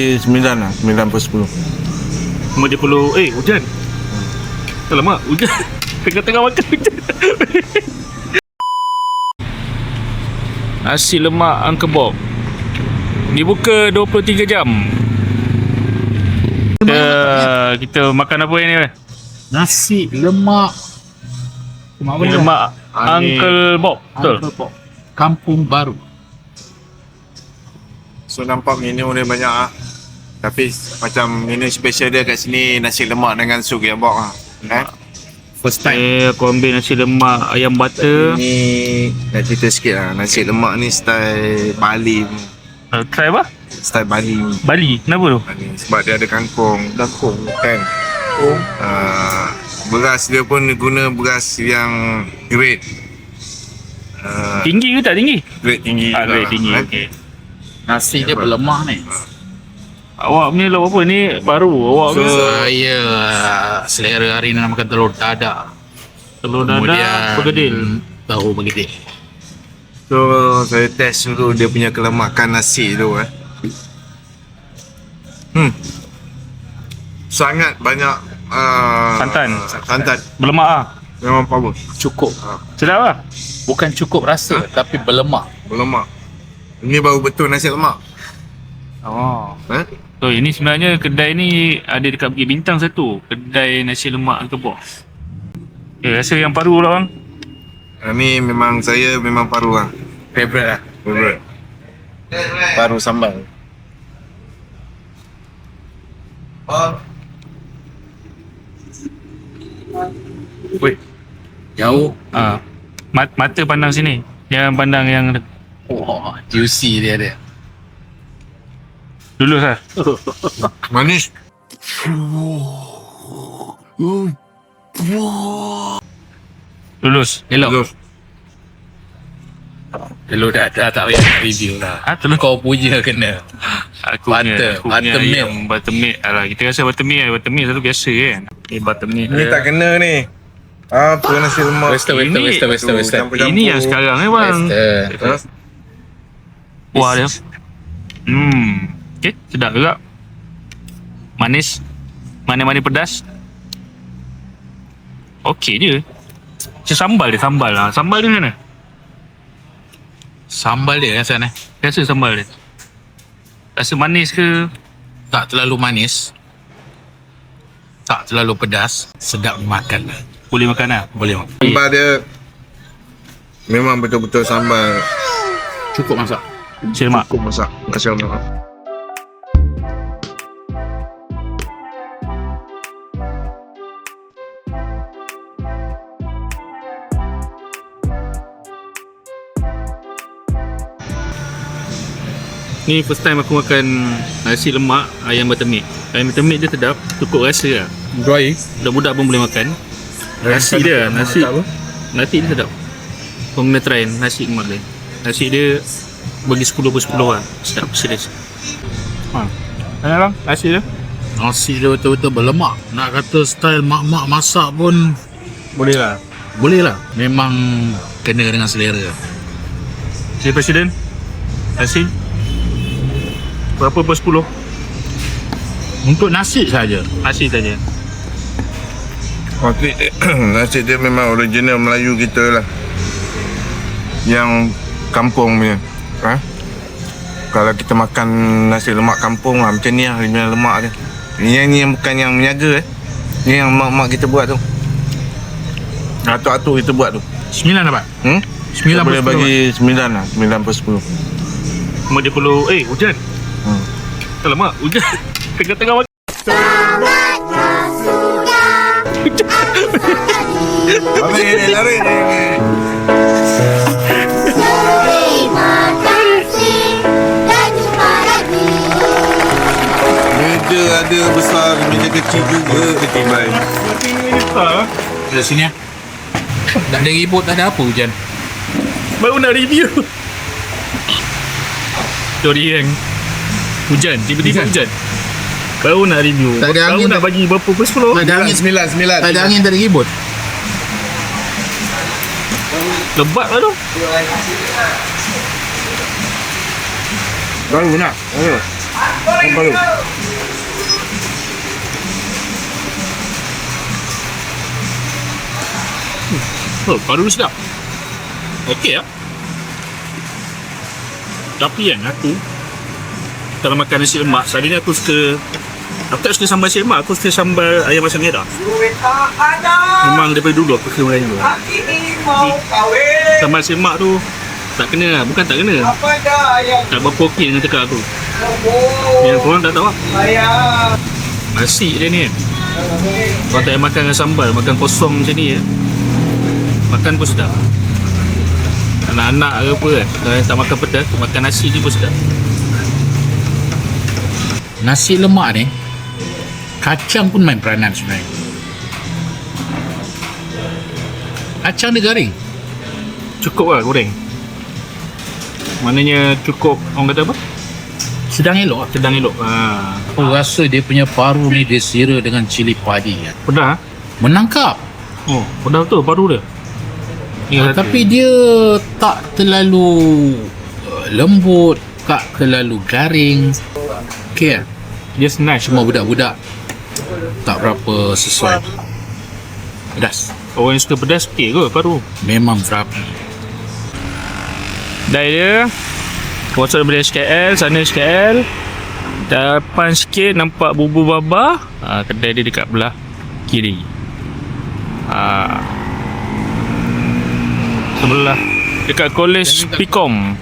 bagi 9 lah, 9 per 10. 50. Hujan. Alamak, hujan. Tengah-tengah makan hujan. Nasi lemak Angkebok dibuka 23 jam. Kita makan apa ni? Nasi lemak Lemak Uncle Bob. Betul. Kampung Baru. So nampak menu dia banyak ah. Tapi macam menu special dia kat sini nasi lemak dengan sup yang bok ah. First time. Aku ambil nasi lemak ayam butter. Ni nak cerita sikit lah. Nasi lemak ni style Bali. Try apa? Style Bali. Bali. Kenapa tu? Bali. Sebab dia ada kangkung kan. Beras dia pun guna beras yang grade Tinggi ke tak tinggi? grade tinggi. Grade tinggi. Okey. Nasi dia berlemah ni. Awak punya lauk apa ni? Baru awak So, ke? saya selera hari ni nak makan telur dadah. Telur dadah bergedil. Tahu bergedil. So saya test dulu dia punya kelemakan nasi tu sangat banyak santan. Berlemak ah. Memang power. Cukup. Sedap ah. Bukan cukup rasa tapi berlemak. Berlemak. Ini baru betul nasi lemak. Oh. So ini sebenarnya kedai ni ada dekat Bukit Bintang satu. Kedai nasi lemak Angkebok. Rasa yang paru lah bang. Ni memang saya memang paru lah. Favorite lah. Favorite. Paru sambal. Wait. Jauh. Mata pandang sini. Jangan pandang yang Wah, juicy dia ada. lulus lah. Manis. Lulus. Elok. Telur dah tak payah nak review lah. Telur. Kau puja kena. Aku Butter yang buttermilk. Alah, kita rasa buttermilk selalu biasa kan. Ni buttermilk. Ni tak kena ni. Apa nasi lemak? Western. Ini yang sekarang ni bang. Wah dia. Okay, sedap juga. Manis. Manis pedas. Okey je. Macam sambal dia. Sambal dia mana? Sambal dia rasa ni. Biasa sambal dia. Rasa manis ke? Tak terlalu manis. Tak terlalu pedas. Sedap dimakan lah. Boleh makan lah. Boleh makan. Sambal dia memang betul-betul sambal. Cukup masak. Nasi lemak. Cukup masak. Nasi lemak. Ni first time aku makan nasi lemak ayam buttermilk. Ayam buttermilk dia sedap, cukup rasa lah. Dry. Budak-budak pun boleh makan. Nasi dia, nasi dia sedap. Kau kena try nasi lemak dia. Nasi dia bagi 10 per 10 lah. Sedap, serius. Mana bang, nasi dia? Nasi dia betul-betul berlemak. Nak kata style mak-mak masak pun Boleh lah. boleh lah. Memang kena dengan selera. Jadi Presiden, nasi berapa per 10? Untuk nasi saja. Nasi saja. Nasi dia memang original Melayu kita lah. Yang kampung punya. Kalau kita makan nasi lemak kampung lah, macam ni lah dia punya lemak dia. Ni yang bukan yang menyaga Ni yang mak-mak kita buat tu. Atuk-atuk kita buat tu. 9 dapat? 9 boleh bagi 9 lah, 9 per 10. 50. Hujan. Alamak, hujan. Tengah-tengah makan. Lari. Meja ada besar, meja kecil juga ketimbang. Dari sini lah. Tak ada ribut, tak ada apa hujan. Baru nak review. Story yang hujan, tiba-tiba hujan. Baru nak review. Tak ada angin, baru nak bagi berapa per 10? Tak ada angin. 9. Tak ada angin, tak ada ribut. Lebat lah tu. Baru nak. Baru. Oh, baru sedap. Okey ya. Tapi kan aku kalau makan nasi lemak, selalunya aku tak suka sambal nasi lemak, aku suka sambal ayam masak merah. Memang daripada dulu aku suka makan tu. Sambal nasi lemak tu tak kena lah, bukan tak kena. Tak berapa okey dengan tekak aku. Yang korang tak tahu lah. Nasi dia ni kan. Kalau tak payah makan dengan sambal, makan kosong macam ni makan pun sedap. Anak-anak ke apa kan, kalau yang tak makan pedas, makan nasi ni pun sedap. Nasi lemak ni kacang pun main peranan sebenarnya. Kacang dia garing. Cukup lah goreng. Maknanya cukup, orang kata apa? Sedang elok. Sedang elok. Aku rasa dia punya paru ni dia sira dengan cili padi kan. Pedas. Menangkap. Oh, pedas betul paru dia. Tapi dia tak terlalu lembut, tak terlalu garing. Okay lah. Just nice. Cuma budak-budak tak berapa sesuai. Pedas. Orang yang suka pedas okey ke paru? Memang berapi. Dah dia. Kawasan daripada SKL, sana SKL. Depan sikit nampak Bubu Baba. Kedai dia dekat belah kiri. Sebelah dekat Kolej Pikom.